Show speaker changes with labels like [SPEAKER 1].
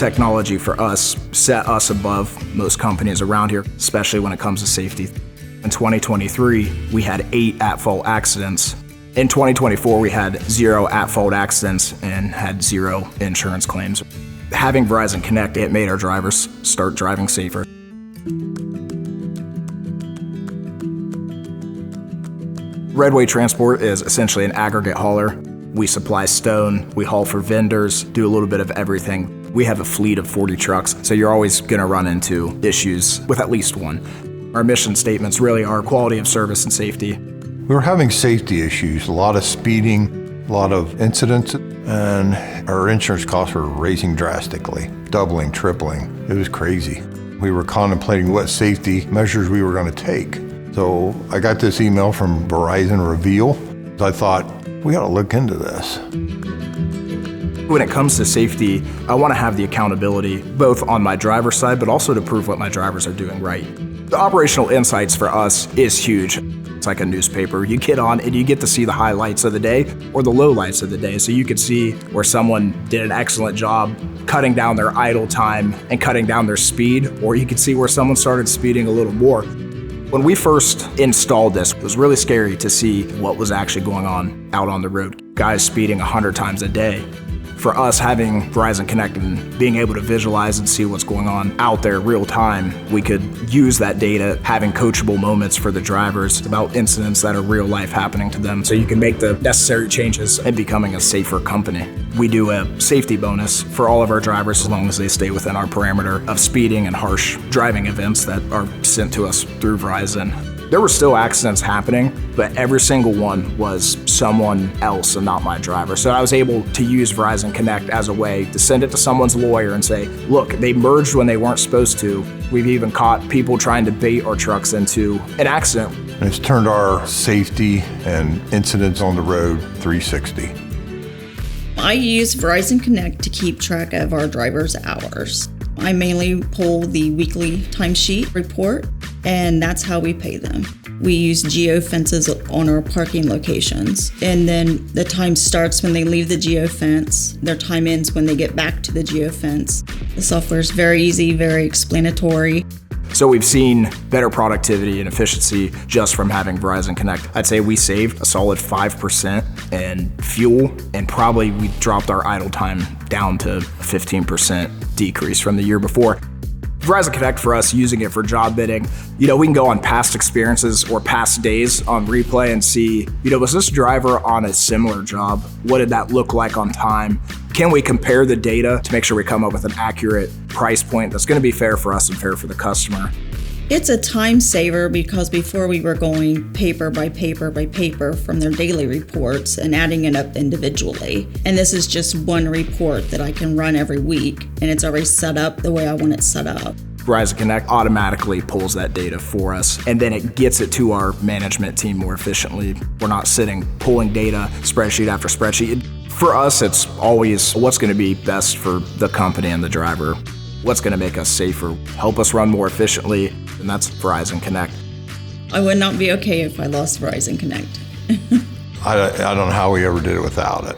[SPEAKER 1] Technology for us set us above most companies around here, especially when it comes to safety. In 2023, we had 8 at-fault accidents. In 2024, we had 0 at-fault accidents and had 0 insurance claims. Having Verizon Connect, it made our drivers start driving safer. Redwey Transport is essentially an aggregate hauler. We supply stone, we haul for vendors, do a little bit of everything. We have a fleet of 40 trucks, so you're always gonna run into issues with at least one. Our mission statements really are quality of service and safety.
[SPEAKER 2] We were having safety issues, a lot of speeding, a lot of incidents, and our insurance costs were raising drastically, doubling, tripling. It was crazy. We were contemplating what safety measures we were gonna take. So I got this email from Verizon Reveal. I thought, we gotta look into this.
[SPEAKER 1] When it comes to safety, I wanna have the accountability, both on my driver's side, but also to prove what my drivers are doing right. The operational insights for us is huge. It's like a newspaper. You get on and you get to see the highlights of the day or the lowlights of the day. So you could see where someone did an excellent job cutting down their idle time and cutting down their speed, or you could see where someone started speeding a little more. When we first installed this, it was really scary to see what was actually going on out on the road. Guys speeding 100 times a day. For us, having Verizon Connect and being able to visualize and see what's going on out there real time, we could use that data, having coachable moments for the drivers about incidents that are real life happening to them, so you can make the necessary changes in becoming a safer company. We do a safety bonus for all of our drivers as long as they stay within our parameter of speeding and harsh driving events that are sent to us through Verizon. There were still accidents happening, but every single one was someone else and not my driver. So I was able to use Verizon Connect as a way to send it to someone's lawyer and say, look, they merged when they weren't supposed to. We've even caught people trying to bait our trucks into an accident.
[SPEAKER 2] And it's turned our safety and incidents on the road 360.
[SPEAKER 3] I use Verizon Connect to keep track of our drivers' hours. I mainly pull the weekly timesheet report, and that's how we pay them. We use geofences on our parking locations, and then the time starts when they leave the geofence. Their time ends when they get back to the geofence. The software is very easy, very explanatory.
[SPEAKER 1] So we've seen better productivity and efficiency just from having Verizon Connect. I'd say we saved a solid 5% in fuel, and probably we dropped our idle time down to 15% decrease from the year before. Verizon Connect for us, using it for job bidding, we can go on past experiences or past days on replay and see, was this driver on a similar job? What did that look like on time? Can we compare the data to make sure we come up with an accurate price point that's going to be fair for us and fair for the customer?
[SPEAKER 3] It's a time saver because before we were going paper by paper by paper from their daily reports and adding it up individually. And this is just one report that I can run every week, and it's already set up the way I want it set up.
[SPEAKER 1] Verizon Connect automatically pulls that data for us, and then it gets it to our management team more efficiently. We're not sitting pulling data spreadsheet after spreadsheet. For us, it's always what's going to be best for the company and the driver. What's going to make us safer, help us run more efficiently, and that's Verizon Connect.
[SPEAKER 3] I would not be okay if I lost Verizon Connect.
[SPEAKER 2] I don't know how we ever did it without it.